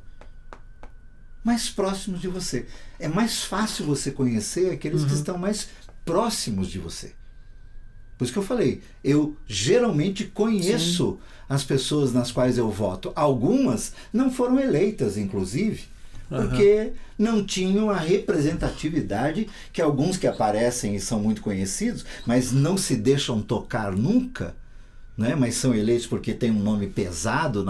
Mais próximos de você. É mais fácil você conhecer aqueles que estão mais próximos de você. Por isso que eu falei, eu geralmente conheço as pessoas nas quais eu voto. Algumas não foram eleitas, inclusive, porque não tinham a representatividade que alguns que aparecem e são muito conhecidos, mas não se deixam tocar nunca, né? Mas são eleitos porque tem um nome pesado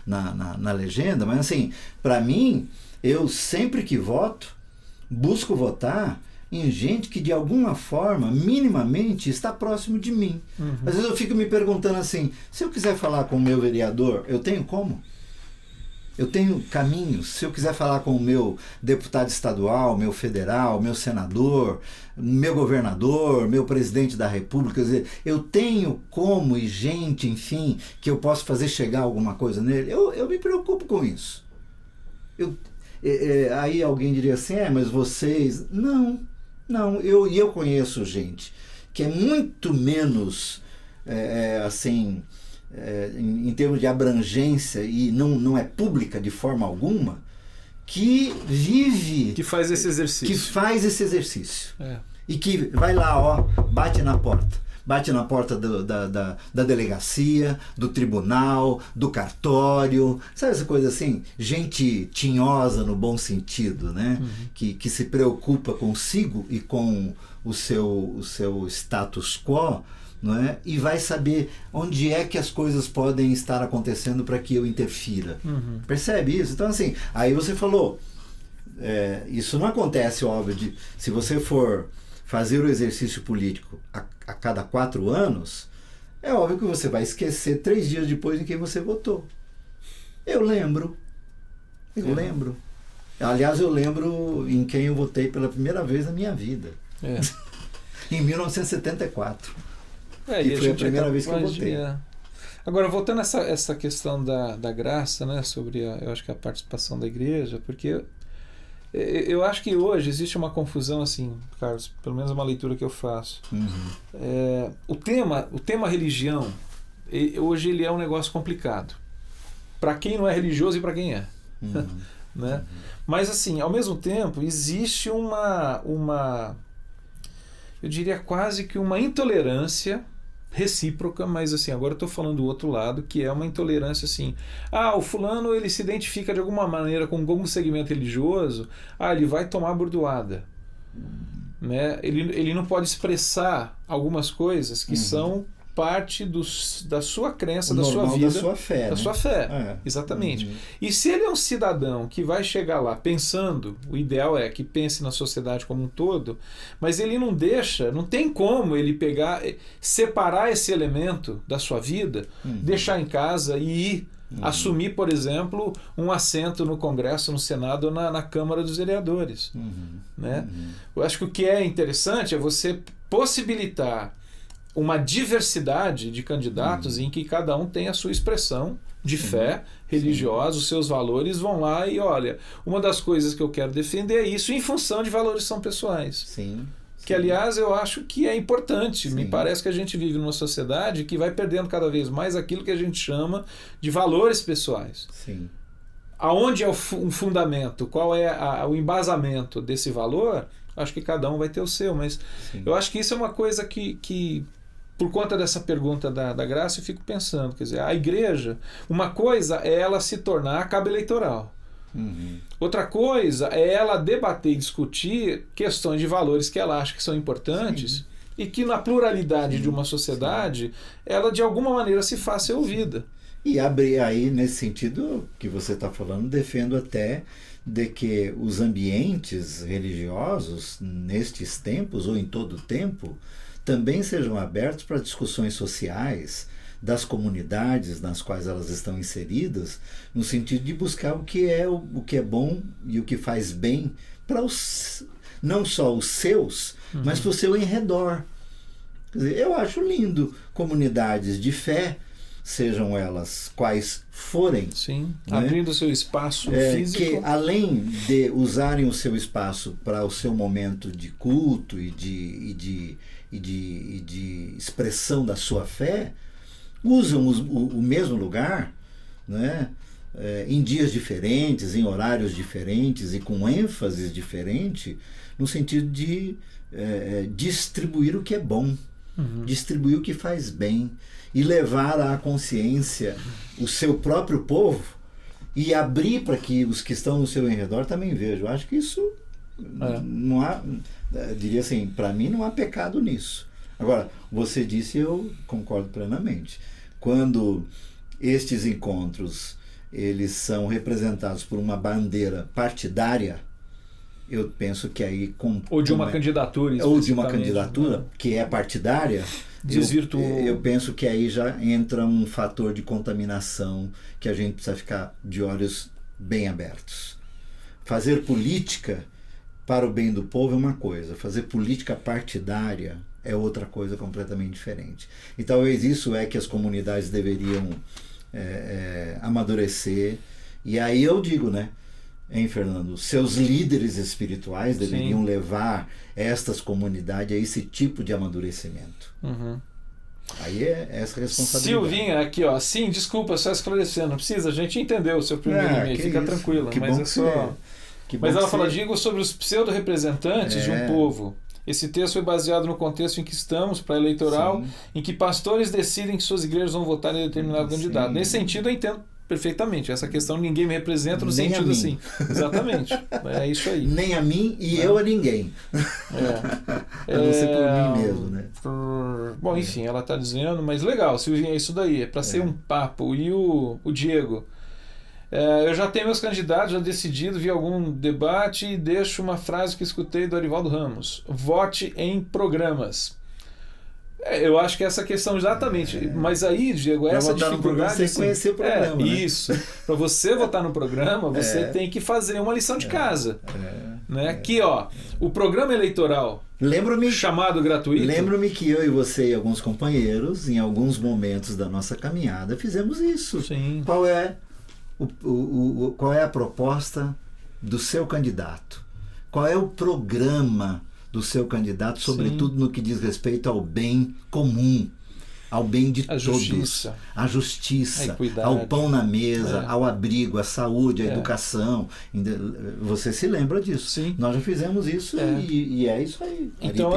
na legenda. Mas assim, para mim, eu sempre que voto, busco votar em gente que de alguma forma, minimamente, está próximo de mim. Às vezes eu fico me perguntando assim, se eu quiser falar com o meu vereador, eu tenho como? Eu tenho caminhos. Se eu quiser falar com o meu deputado estadual, meu federal, meu senador, meu governador, meu presidente da república, quer dizer, eu tenho como e gente, enfim, que eu posso fazer chegar alguma coisa nele. Eu me preocupo com isso. Aí alguém diria assim, mas vocês... Não, eu conheço gente que é muito menos, em termos de abrangência e não é pública de forma alguma, que vive... Que faz esse exercício. E que vai lá, bate na porta. Bate na porta da delegacia, do tribunal, do cartório, sabe essa coisa assim? Gente tinhosa no bom sentido, né? Que se preocupa consigo e com o seu status quo, não é? E vai saber onde é que as coisas podem estar acontecendo para que eu interfira. Percebe isso? Então assim, aí você falou, isso não acontece, óbvio, se você for fazer o exercício político a cada 4 anos, é óbvio que você vai esquecer 3 dias depois em quem você votou. Eu lembro. Aliás, eu lembro em quem eu votei pela primeira vez na minha vida. Em 1974. Que foi a primeira vez que eu votei. Agora, voltando a essa questão da graça, né, sobre eu acho que a participação da igreja, porque eu acho que hoje existe uma confusão assim, Carlos, pelo menos uma leitura que eu faço. O tema religião, hoje ele é um negócio complicado. Para quem não é religioso e para quem é. Né? Mas assim, ao mesmo tempo, existe uma eu diria quase que uma intolerância recíproca, mas assim, agora eu estou falando do outro lado, que é uma intolerância assim, o fulano ele se identifica de alguma maneira com algum segmento religioso, ele vai tomar bordoada. né? Ele não pode expressar algumas coisas que são parte da sua crença, da sua vida, da sua fé, da sua fé, exatamente. E se ele é um cidadão que vai chegar lá pensando, o ideal é que pense na sociedade como um todo, mas ele não tem como ele separar esse elemento da sua vida, deixar em casa e ir assumir, por exemplo, um assento no Congresso, no Senado ou na Câmara dos Vereadores. Né? Eu acho que o que é interessante é você possibilitar uma diversidade de candidatos em que cada um tem a sua expressão de fé religiosa, os seus valores, vão lá e olha, uma das coisas que eu quero defender é isso em função de valores que são pessoais. Que, aliás, eu acho que é importante. Me parece que a gente vive numa sociedade que vai perdendo cada vez mais aquilo que a gente chama de valores pessoais. Aonde é um fundamento? Qual é o embasamento desse valor? Acho que cada um vai ter o seu, mas eu acho que isso é uma coisa que por conta dessa pergunta da Graça, eu fico pensando, quer dizer, a igreja, uma coisa é ela se tornar cabo eleitoral. Outra coisa é ela debater e discutir questões de valores que ela acha que são importantes e que na pluralidade de uma sociedade ela de alguma maneira se faça ouvida. E abrir aí, nesse sentido que você está falando, defendo até de que os ambientes religiosos, nestes tempos ou em todo o tempo, também sejam abertos para discussões sociais das comunidades nas quais elas estão inseridas, no sentido de buscar o que é bom e o que faz bem para não só os seus, mas para o seu enredor. Quer dizer, eu acho lindo comunidades de fé, sejam elas quais forem. Né? Abrindo o seu espaço físico. Que além de usarem o seu espaço para o seu momento de culto e de expressão da sua fé, usam o mesmo lugar, né? Em dias diferentes, em horários diferentes e com ênfase diferente, no sentido de distribuir o que é bom, distribuir o que faz bem e levar à consciência o seu próprio povo e abrir para que os que estão no seu redor também vejam. Eu acho que isso não há, diria assim, para mim não há pecado nisso. Agora, você disse, eu concordo plenamente. Quando estes encontros eles são representados por uma bandeira partidária, eu penso que aí... Ou de uma candidatura. Ou de uma candidatura que é partidária, eu penso que aí já entra um fator de contaminação que a gente precisa ficar de olhos bem abertos. Fazer política para o bem do povo é uma coisa, fazer política partidária é outra coisa completamente diferente. E talvez isso é que as comunidades deveriam amadurecer. E aí eu digo, né, Fernando, seus líderes espirituais deveriam levar estas comunidades a esse tipo de amadurecimento. Aí é essa responsabilidade. Silvinha, aqui, ó. Sim, desculpa, só esclarecendo. Não precisa, a gente entendeu o seu primeiro e-mail, fica tranquila. Mas é só. Mas ela fala: digo sobre os pseudo-representantes de um povo. Esse texto foi baseado no contexto em que estamos, para eleitoral, em que pastores decidem que suas igrejas vão votar em determinado candidato. Nesse sentido, eu entendo perfeitamente. Essa questão ninguém me representa no sentido assim. Exatamente. É isso aí. Nem a mim e eu a ninguém. A não ser por mim mesmo, né? Bom, enfim, ela está dizendo, mas legal, Silvinha, é isso daí. É para ser um papo. E o Diego? Eu já tenho meus candidatos, já decidido, vi algum debate e deixo uma frase que escutei do Arivaldo Ramos: vote em programas. Eu acho que essa questão exatamente. Mas aí, Diego, essa dificuldade. Você conhecer o programa. Né? Isso. Para você votar no programa, você tem que fazer uma lição de casa. Né? Aqui, ó, o programa eleitoral. Chamado gratuito. Lembro-me que eu e você e alguns companheiros, em alguns momentos da nossa caminhada, fizemos isso. Sim. Qual é a proposta do seu candidato? Qual é o programa do seu candidato, sobretudo no que diz respeito ao bem comum, ao bem de todos, à justiça, ao pão na mesa, ao abrigo, à saúde, à educação. Você se lembra disso? Sim. Nós já fizemos isso e é isso aí. Então,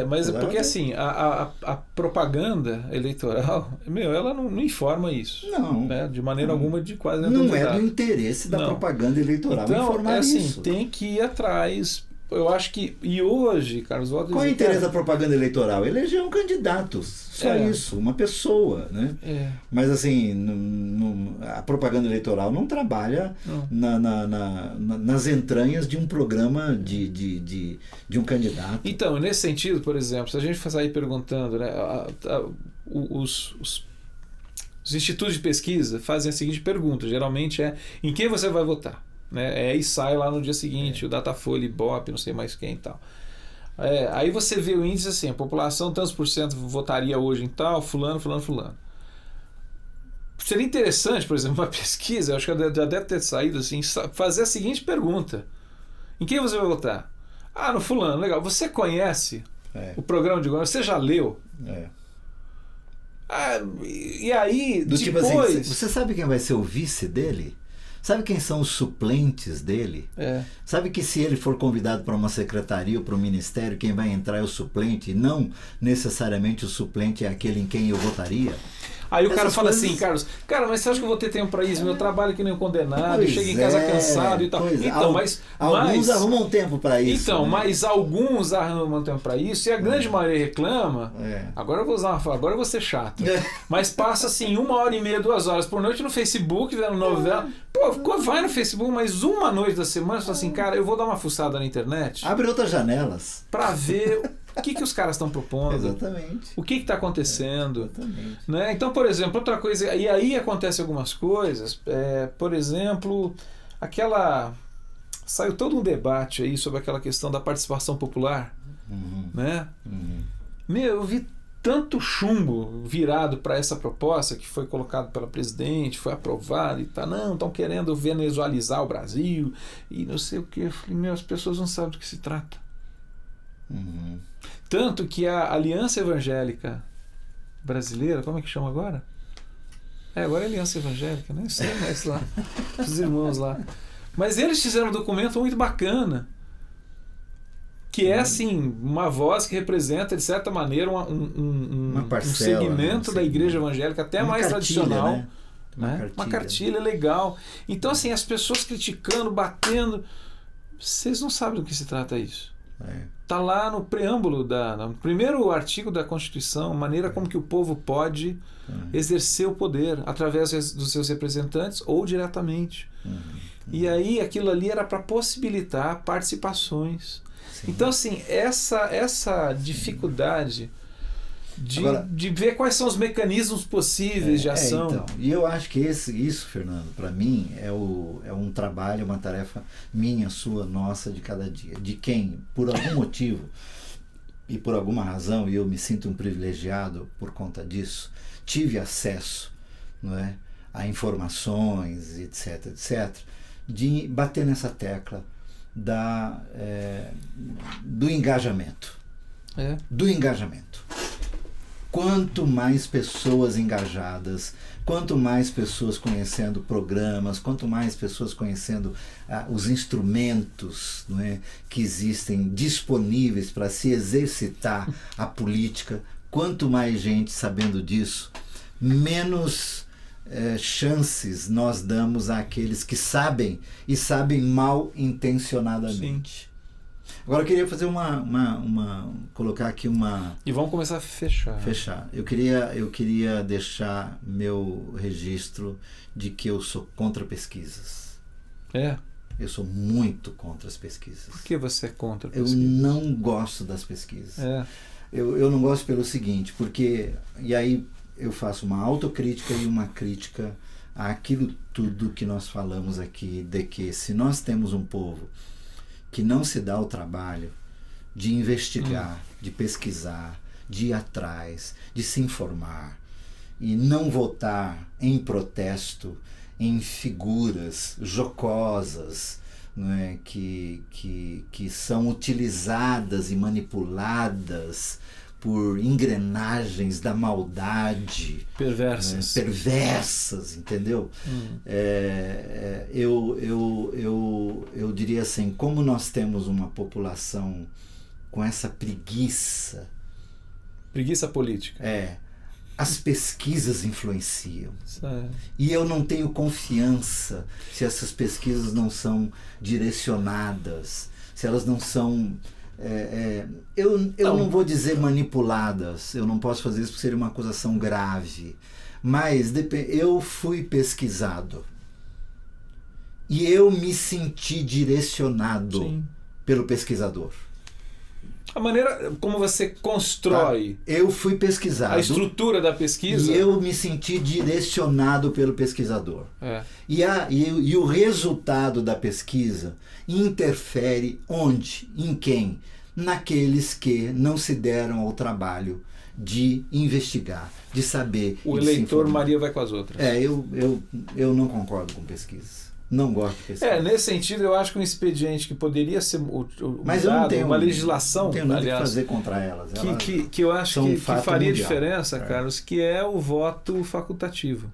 mas porque assim, a propaganda eleitoral, ela não informa isso. Não. Né? De maneira alguma, de quase não é do interesse da propaganda eleitoral informar assim, isso. Tem que ir atrás eu acho que... E hoje, Carlos Walter... Qual é o interesse da propaganda eleitoral? Eleger um candidato, só isso, uma pessoa, né? Mas assim, a propaganda eleitoral não trabalha nas entranhas de um programa de um candidato. Então, nesse sentido, por exemplo, se a gente for sair perguntando, né, os institutos de pesquisa fazem a seguinte pergunta, geralmente em quem você vai votar? Né? Aí sai lá no dia seguinte o Datafolha, Ibope, não sei mais quem e tal. Aí você vê o índice assim, a população tantos por cento votaria hoje em tal, fulano. Seria interessante, por exemplo, uma pesquisa, eu acho que já deve ter saído assim, fazer a seguinte pergunta: em quem você vai votar? Ah, no fulano, legal. Você conhece o programa de governo? Você já leu? E aí, depois... Tipo assim, você sabe quem vai ser o vice dele? Sabe quem são os suplentes dele? Sabe que se ele for convidado para uma secretaria ou para um ministério, quem vai entrar é o suplente, e não necessariamente o suplente é aquele em quem eu votaria? Aí o cara fala assim, Carlos, mas você acha que eu vou ter tempo para isso? Meu trabalho que nem um condenado, eu chego em casa cansado e tal. Então, alguns arrumam tempo para isso. Então, né? Mas alguns arrumam tempo para isso, e a grande maioria reclama. Agora eu vou ser chato. Mas passa assim 1h30, 2 horas por noite no Facebook, vendo novela. Pô, vai no Facebook, mas uma noite da semana, você fala assim, cara, eu vou dar uma fuçada na internet. Abre outras janelas. Para ver o que os caras estão propondo. Exatamente. O que está acontecendo. Exatamente. Né? Então, por exemplo, outra coisa, e aí acontecem algumas coisas, por exemplo, saiu todo um debate aí sobre aquela questão da participação popular. Né? Eu vi tanto chumbo virado para essa proposta que foi colocado pela presidente, foi aprovado e tá, não, estão querendo venezualizar o Brasil e não sei o que. Eu falei, as pessoas não sabem do que se trata. Tanto que a Aliança Evangélica Brasileira, como é que chama agora? Agora é Aliança Evangélica, né? Sei mais lá, os irmãos lá. Mas eles fizeram um documento muito bacana, que é assim, uma voz que representa, de certa maneira, uma parcela, um segmento da igreja evangélica, até mais tradicional. Né? Uma cartilha legal. Então, assim, as pessoas criticando, batendo, vocês não sabem do que se trata isso. Está lá no preâmbulo, no primeiro artigo da Constituição, a maneira como que o povo pode exercer o poder através dos seus representantes ou diretamente. E aí aquilo ali era para possibilitar participações. Sim. Então, assim, essa dificuldade de ver quais são os mecanismos possíveis de ação. Então, e eu acho que isso, Fernando, para mim, é um trabalho, uma tarefa minha, sua, nossa, de cada dia. De quem, por algum motivo e por alguma razão, e eu me sinto um privilegiado por conta disso, tive acesso, não é, a informações, etc., de bater nessa tecla do engajamento. Do engajamento. Quanto mais pessoas engajadas, quanto mais pessoas conhecendo programas, quanto mais pessoas conhecendo os instrumentos, não é, que existem disponíveis para se exercitar a política, quanto mais gente sabendo disso, menos chances nós damos àqueles que sabem e sabem mal intencionadamente. Sim. Agora eu queria fazer colocar aqui uma... E vamos começar a fechar. Eu queria deixar meu registro de que eu sou contra pesquisas. Eu sou muito contra as pesquisas. Por que você é contra pesquisas? Eu não gosto das pesquisas. Eu não gosto pelo seguinte, porque... E aí eu faço uma autocrítica e uma crítica àquilo tudo que nós falamos aqui, de que se nós temos um povo que não se dá o trabalho de investigar, de pesquisar, de ir atrás, de se informar e não votar em protesto em figuras jocosas, não é, que são utilizadas e manipuladas por engrenagens da maldade perversas, entendeu? Eu diria assim, como nós temos uma população com essa preguiça política, as pesquisas influenciam. E eu não tenho confiança se essas pesquisas não são direcionadas, se elas não são... eu não vou dizer manipuladas, eu não posso fazer isso porque seria uma acusação grave, mas eu fui pesquisado e eu me senti direcionado Sim. pelo pesquisador. A maneira como você constrói, eu fui pesquisado, a estrutura da pesquisa, e eu me senti direcionado pelo pesquisador. E o resultado da pesquisa interfere onde? Em quem? Naqueles que não se deram ao trabalho de investigar, de saber. O eleitor Maria vai com as outras. Eu não concordo com pesquisas. Não gosto de pesquisa. Nesse sentido, eu acho que um expediente que poderia ser mas eu não tenho uma legislação, não tenho nada que fazer contra elas. Que eu acho que faria mundial, diferença, Carlos, que é o voto facultativo.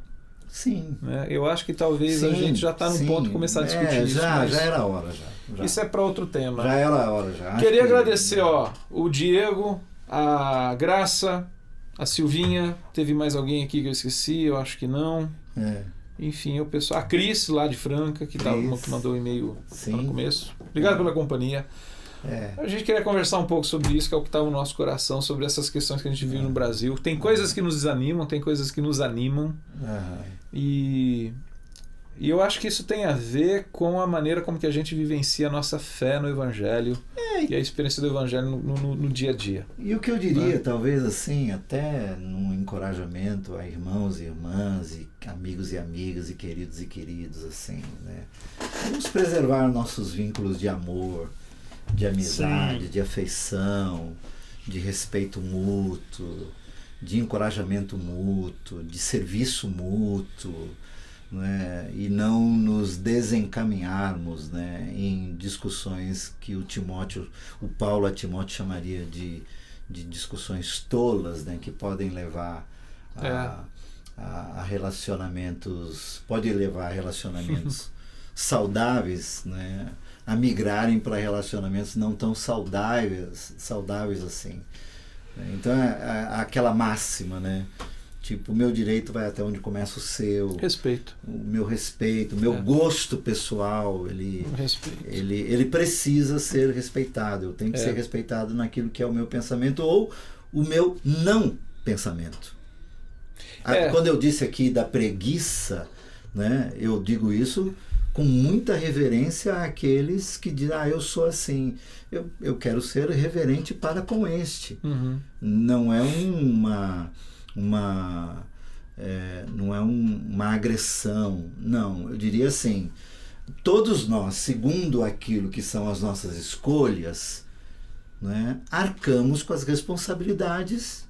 Sim. Né? Eu acho que talvez a gente já está no ponto de começar a discutir isso. Já era a hora. Já. Isso é para outro tema. Já era a hora. Já. Queria agradecer o Diego, a Graça, a Silvinha. Teve mais alguém aqui que eu esqueci? Eu acho que não. Enfim, o pessoal. A Cris, lá de Franca, que mandou um e-mail no começo. Obrigado pela companhia. A gente queria conversar um pouco sobre isso, que é o que está no nosso coração, sobre essas questões que a gente vive no Brasil. Tem coisas que nos desanimam, tem coisas que nos animam. E eu acho que isso tem a ver com a maneira como que a gente vivencia a nossa fé no Evangelho e a experiência do Evangelho no dia a dia. E o que eu diria, talvez assim, até num encorajamento a irmãos e irmãs, e amigos e amigas, e queridos, assim, né? Vamos preservar nossos vínculos de amor, de amizade, de afeição, de respeito mútuo, de encorajamento mútuo, de serviço mútuo, né? E não nos desencaminharmos, né, em discussões que o Paulo a Timóteo chamaria de discussões tolas, né, que podem levar a relacionamentos, saudáveis, né, a migrarem para relacionamentos não tão saudáveis assim. Então aquela máxima, né? Tipo, o meu direito vai até onde começa o seu. Respeito. O meu respeito, o meu gosto pessoal, ele precisa ser respeitado. Eu tenho que ser respeitado naquilo que é o meu pensamento ou o meu não pensamento. Quando eu disse aqui da preguiça, né, eu digo isso com muita reverência àqueles que dizem, eu sou assim. Eu quero ser reverente para com este. Não é não é uma agressão, não, eu diria assim, todos nós, segundo aquilo que são as nossas escolhas, né, arcamos com as responsabilidades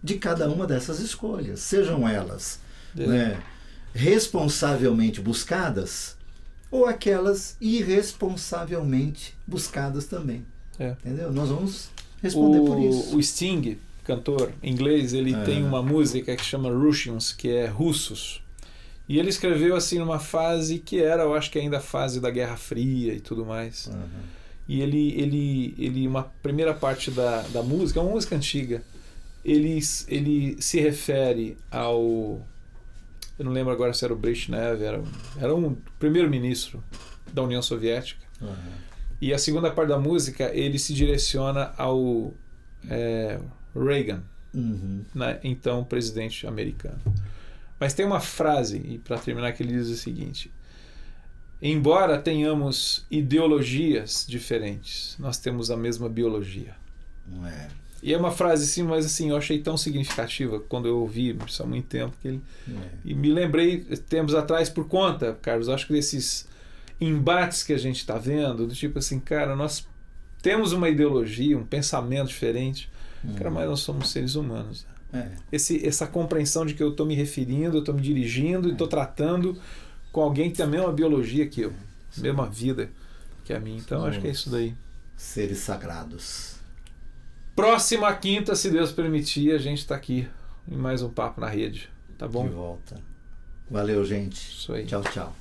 de cada uma dessas escolhas, sejam elas né, responsavelmente buscadas ou aquelas irresponsavelmente buscadas também. Entendeu? Nós vamos responder por isso. O Sting, cantor inglês, ele tem uma música que chama Russians, que é russos. E ele escreveu assim numa fase que era, eu acho que ainda a fase da Guerra Fria e tudo mais. E ele uma primeira parte da música, é uma música antiga, ele se refere ao... Eu não lembro agora se era o Brezhnev, era um primeiro-ministro da União Soviética. E a segunda parte da música, ele se direciona ao... Reagan, então presidente americano. Mas tem uma frase, e para terminar, que ele diz o seguinte: embora tenhamos ideologias diferentes, nós temos a mesma biologia. E é uma frase assim, mas assim, eu achei tão significativa quando eu ouvi, isso há muito tempo, que e me lembrei tempos atrás por conta, Carlos, acho que desses embates que a gente está vendo, do tipo assim, cara, nós temos uma ideologia, um pensamento diferente, mas nós somos seres humanos. Essa compreensão de que eu estou me referindo, eu estou me dirigindo e estou tratando com alguém que tem a mesma biologia que eu, a mesma vida que a minha. Então, acho que é isso daí. Seres sagrados. Próxima quinta, se Deus permitir, a gente está aqui em mais um Papo na Rede. Tá bom? De volta. Valeu, gente. Isso aí. Tchau, tchau.